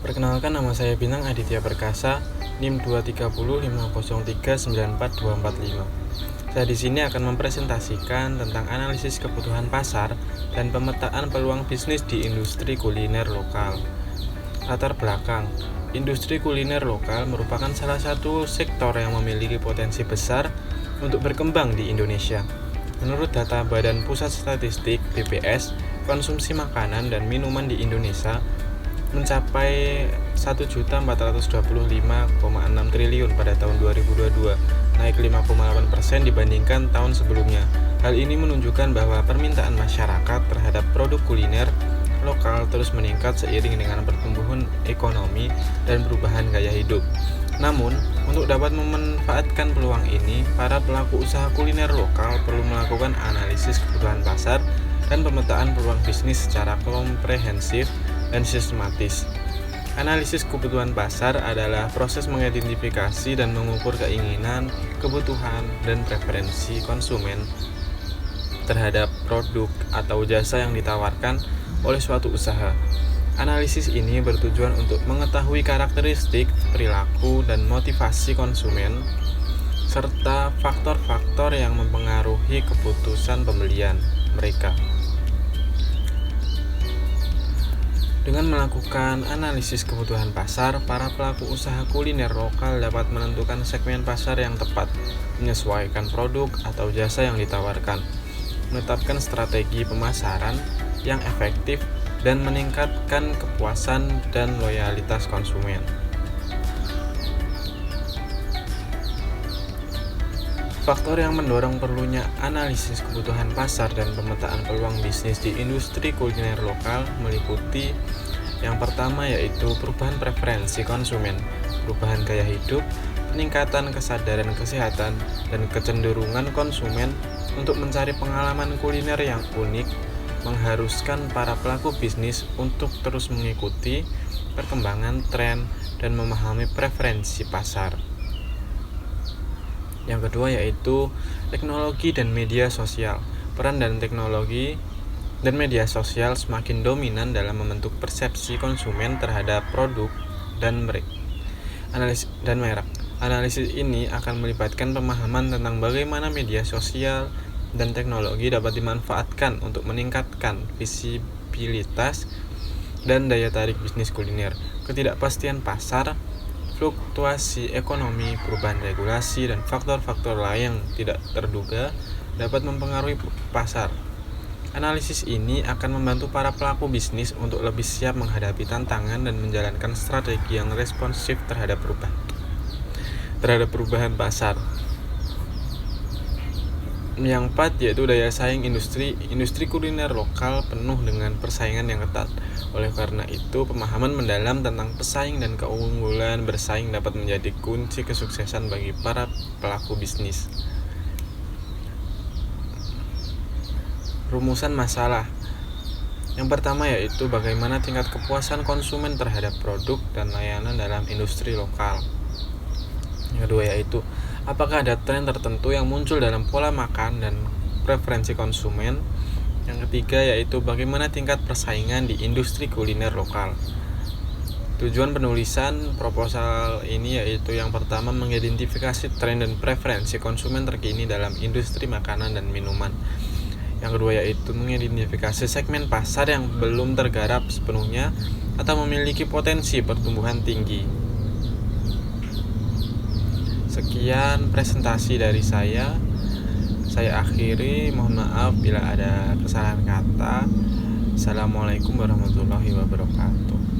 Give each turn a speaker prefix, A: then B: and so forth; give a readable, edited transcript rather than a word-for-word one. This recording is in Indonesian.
A: Perkenalkan, nama saya Bintang Aditya Perkasa, NIM 23050394245. Saya di sini akan mempresentasikan tentang analisis kebutuhan pasar dan pemetaan peluang bisnis di industri kuliner lokal. Latar belakang, industri kuliner lokal merupakan salah satu sektor yang memiliki potensi besar untuk berkembang di Indonesia. Menurut data Badan Pusat Statistik (BPS), konsumsi makanan dan minuman di Indonesia mencapai 1.425,6 triliun pada tahun 2022, naik 5,8% dibandingkan tahun sebelumnya. Hal ini menunjukkan bahwa permintaan masyarakat terhadap produk kuliner lokal terus meningkat seiring dengan pertumbuhan ekonomi dan perubahan gaya hidup. Namun, untuk dapat memanfaatkan peluang ini, para pelaku usaha kuliner lokal perlu melakukan analisis kebutuhan pasar dan pemetaan peluang bisnis secara komprehensif dan sistematis. Analisis kebutuhan pasar adalah proses mengidentifikasi dan mengukur keinginan, kebutuhan, dan preferensi konsumen terhadap produk atau jasa yang ditawarkan oleh suatu usaha. Analisis ini bertujuan untuk mengetahui karakteristik, perilaku, dan motivasi konsumen, serta faktor-faktor yang mempengaruhi keputusan pembelian mereka. Dengan melakukan analisis kebutuhan pasar, para pelaku usaha kuliner lokal dapat menentukan segmen pasar yang tepat, menyesuaikan produk atau jasa yang ditawarkan, menetapkan strategi pemasaran yang efektif, dan meningkatkan kepuasan dan loyalitas konsumen. Faktor yang mendorong perlunya analisis kebutuhan pasar dan pemetaan peluang bisnis di industri kuliner lokal meliputi yang pertama, yaitu perubahan preferensi konsumen, perubahan gaya hidup, peningkatan kesadaran kesehatan, dan kecenderungan konsumen untuk mencari pengalaman kuliner yang unik mengharuskan para pelaku bisnis untuk terus mengikuti perkembangan tren dan memahami preferensi pasar. Yang kedua yaitu teknologi dan media sosial. Peran dan teknologi dan media sosial semakin dominan dalam membentuk persepsi konsumen terhadap produk dan merek. Analisis ini akan melibatkan pemahaman tentang bagaimana media sosial dan teknologi dapat dimanfaatkan untuk meningkatkan visibilitas dan daya tarik bisnis kuliner. Ketidakpastian pasar, fluktuasi ekonomi, perubahan regulasi, dan faktor-faktor lain yang tidak terduga dapat mempengaruhi pasar. Analisis ini akan membantu para pelaku bisnis untuk lebih siap menghadapi tantangan dan menjalankan strategi yang responsif terhadap perubahan pasar. Yang keempat yaitu daya saing industri kuliner lokal penuh dengan persaingan yang ketat. Oleh karena itu, pemahaman mendalam tentang pesaing dan keunggulan bersaing dapat menjadi kunci kesuksesan bagi para pelaku bisnis. Rumusan masalah. Yang pertama yaitu bagaimana tingkat kepuasan konsumen terhadap produk dan layanan dalam industri lokal. Yang kedua yaitu apakah ada tren tertentu yang muncul dalam pola makan dan preferensi konsumen. Yang ketiga yaitu bagaimana tingkat persaingan di industri kuliner lokal. Tujuan penulisan proposal ini yaitu yang pertama mengidentifikasi tren dan preferensi konsumen terkini dalam industri makanan dan minuman. Yang kedua yaitu mengidentifikasi segmen pasar yang belum tergarap sepenuhnya atau memiliki potensi pertumbuhan tinggi. Sekian presentasi dari saya akhiri, mohon maaf bila ada kesalahan kata. Assalamualaikum warahmatullahi wabarakatuh.